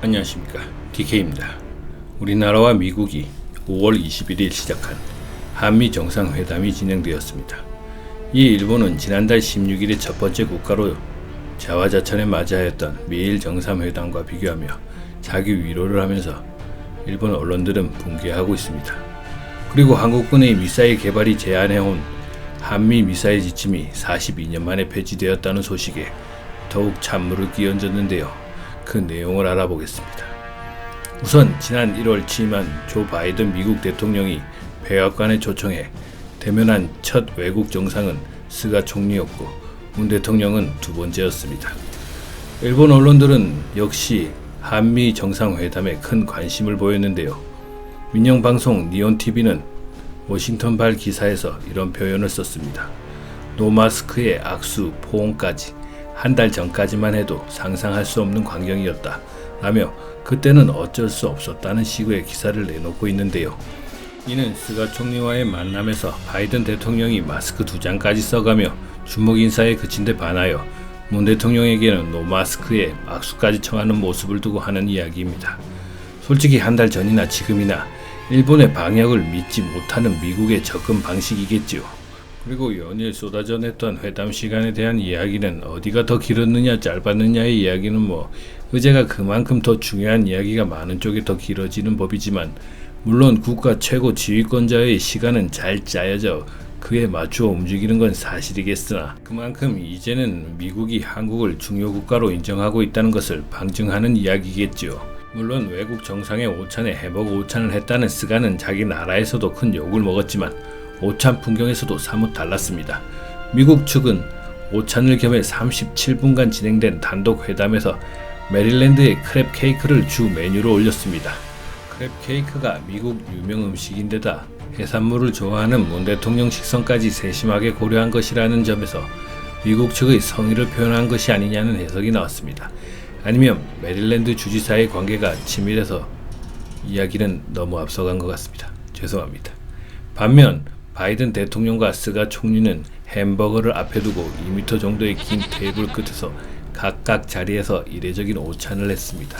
안녕하십니까, DK입니다. 우리나라와 미국이 5월 21일 시작한 한미 정상회담이 진행되었습니다. 이 일본은 지난달 16일에 첫 번째 국가로 자화자찬에 맞이하였던 미일 정상회담과 비교하며 자기 위로를 하면서 일본 언론들은 붕괴하고 있습니다. 그리고 한국군의 미사일 개발이 제안해온 한미 미사일 지침이 42년 만에 폐지되었다는 소식에 더욱 찬물을 끼얹었는데요. 그 내용을 알아보겠습니다. 우선 지난 1월 취임한 조 바이든 미국 대통령이 백악관에 초청해 대면한 첫 외국 정상은 스가 총리였고 문 대통령은 두 번째였습니다. 일본 언론들은 역시 한미 정상회담에 큰 관심을 보였는데요. 민영방송 니온TV는 워싱턴발 기사에서 이런 표현을 썼습니다. 노마스크의 악수, 포옹까지 한 달 전까지만 해도 상상할 수 없는 광경이었다 라며 그때는 어쩔 수 없었다는 식의 기사를 내놓고 있는데요. 이는 스가 총리와의 만남에서 바이든 대통령이 마스크 2장까지 써가며 주목 인사에 그친 데 반하여 문 대통령에게는 노마스크에 악수까지 청하는 모습을 두고 하는 이야기입니다. 솔직히 한 달 전이나 지금이나 일본의 방역을 믿지 못하는 미국의 접근 방식이겠지요. 그리고 연일 쏟아져 냈던 회담 시간에 대한 이야기는 어디가 더 길었느냐 짧았느냐의 이야기는 의제가 그만큼 더 중요한 이야기가 많은 쪽이 더 길어지는 법이지만 물론 국가 최고 지휘권자의 시간은 잘 짜여져 그에 맞추어 움직이는 건 사실이겠으나 그만큼 이제는 미국이 한국을 중요 국가로 인정하고 있다는 것을 방증하는 이야기겠지요. 물론 외국 정상의 오찬에 해먹 오찬을 했다는 스가는 자기 나라에서도 큰 욕을 먹었지만 오찬 풍경에서도 사뭇 달랐습니다. 미국 측은 오찬을 겸해 37분간 진행된 단독 회담에서 메릴랜드의 크랩 케이크를 주 메뉴로 올렸습니다. 크랩 케이크가 미국 유명 음식인데다 해산물을 좋아하는 문 대통령 식성까지 세심하게 고려한 것이라는 점에서 미국 측의 성의를 표현한 것이 아니냐는 해석이 나왔습니다. 아니면 메릴랜드 주지사의 관계가 친밀해서 이야기는 너무 앞서간 것 같습니다. 죄송합니다. 반면 바이든 대통령과 스가 총리는 햄버거를 앞에 두고 2m 정도의 긴 테이블 끝에서 각각 자리에서 이례적인 오찬을 했습니다.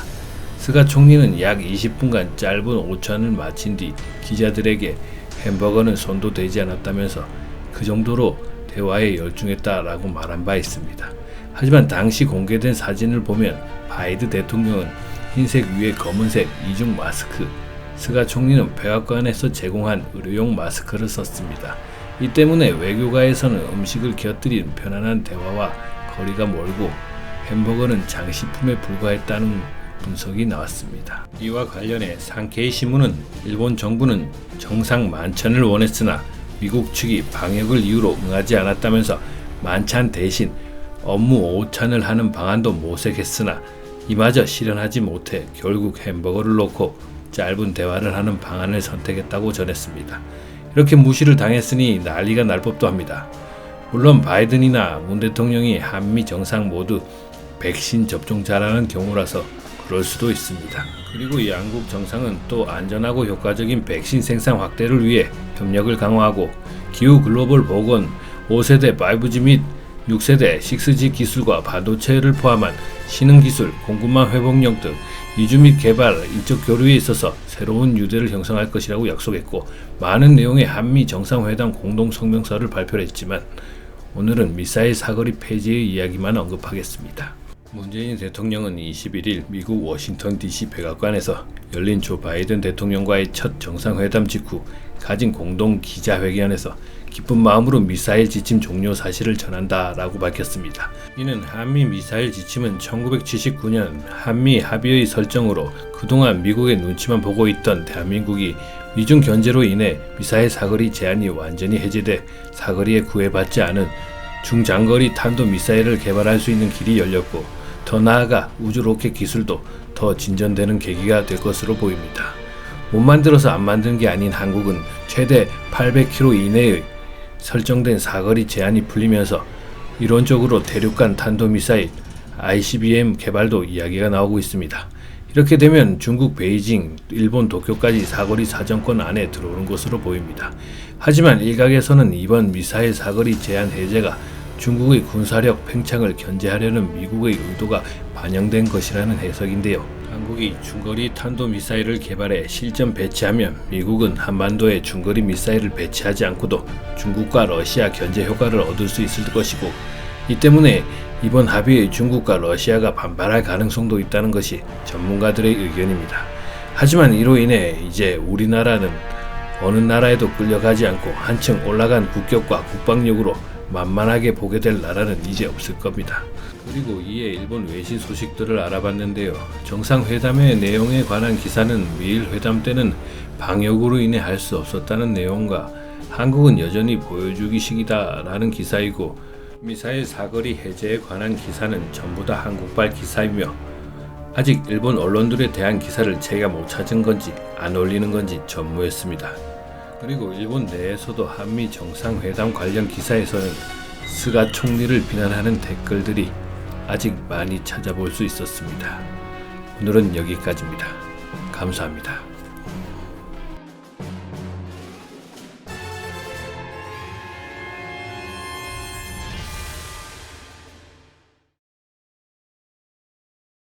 스가 총리는 약 20분간 짧은 오찬을 마친 뒤 기자들에게 햄버거는 손도 대지 않았다면서 그 정도로 대화에 열중했다라고 말한 바 있습니다. 하지만 당시 공개된 사진을 보면 바이든 대통령은 흰색 위에 검은색 이중 마스크, 스가 총리는 백악관에서 제공한 의료용 마스크를 썼습니다. 이 때문에 외교가에서는 음식을 곁들인 편안한 대화와 거리가 멀고 햄버거는 장식품에 불과했다는 분석이 나왔습니다. 이와 관련해 산케이 신문은 일본 정부는 정상 만찬을 원했으나 미국 측이 방역을 이유로 응하지 않았다면서 만찬 대신 업무 오찬을 하는 방안도 모색했으나 이마저 실현하지 못해 결국 햄버거를 놓고 짧은 대화를 하는 방안을 선택했다고 전했습니다. 이렇게 무시를 당했으니 난리가 날 법도 합니다. 물론 바이든이나 문 대통령이 한미 정상 모두 백신 접종자라는 경우라서 그럴 수도 있습니다. 그리고 양국 정상은 또 안전하고 효과적인 백신 생산 확대를 위해 협력을 강화하고 기후 글로벌 보건 5세대 5G 및 6세대 6G 기술과 반도체를 포함한 신흥기술, 공급망 회복력 등 이주 및 개발, 인적 교류에 있어서 새로운 유대를 형성할 것이라고 약속했고 많은 내용의 한미 정상회담 공동성명서를 발표했지만 오늘은 미사일 사거리 폐지의 이야기만 언급하겠습니다. 문재인 대통령은 21일 미국 워싱턴 DC 백악관에서 열린 조 바이든 대통령과의 첫 정상회담 직후 가진 공동 기자회견에서 기쁜 마음으로 미사일 지침 종료 사실을 전한다라고 밝혔습니다. 이는 한미 미사일 지침은 1979년 한미 합의의 설정으로 그동안 미국의 눈치만 보고 있던 대한민국이 미중 견제로 인해 미사일 사거리 제한이 완전히 해제돼 사거리에 구애받지 않은 중장거리 탄도미사일을 개발할 수 있는 길이 열렸고 더 나아가 우주 로켓 기술도 더 진전되는 계기가 될 것으로 보입니다. 못 만들어서 안 만든 게 아닌 한국은 최대 800km 이내의 설정된 사거리 제한이 풀리면서 이론적으로 대륙간 탄도미사일 ICBM 개발도 이야기가 나오고 있습니다. 이렇게 되면 중국 베이징, 일본 도쿄까지 사거리 사정권 안에 들어오는 것으로 보입니다. 하지만 일각에서는 이번 미사일 사거리 제한 해제가 중국의 군사력 팽창을 견제하려는 미국의 의도가 반영된 것이라는 해석인데요. 한국이 중거리 탄도미사일을 개발해 실전 배치하면 미국은 한반도에 중거리 미사일을 배치하지 않고도 중국과 러시아 견제 효과를 얻을 수 있을 것이고, 이 때문에 이번 합의에 중국과 러시아가 반발할 가능성도 있다는 것이 전문가들의 의견입니다. 하지만 이로 인해 이제 우리나라는 어느 나라에도 끌려가지 않고 한층 올라간 국격과 국방력으로 만만하게 보게 될 나라는 이제 없을 겁니다. 그리고 이에 일본 외신 소식들을 알아봤는데요. 정상회담의 내용에 관한 기사는 미일 회담 때는 방역으로 인해 할 수 없었다는 내용과 한국은 여전히 보여주기식이다 라는 기사이고, 미사일 사거리 해제에 관한 기사는 전부 다 한국발 기사이며, 아직 일본 언론들에 대한 기사를 제가 못 찾은 건지 안 올리는 건지 전무했습니다. 그리고 일본 내에서도 한미 정상회담 관련 기사에서는 스가 총리를 비난하는 댓글들이 아직 많이 찾아볼 수 있었습니다. 오늘은 여기까지입니다. 감사합니다.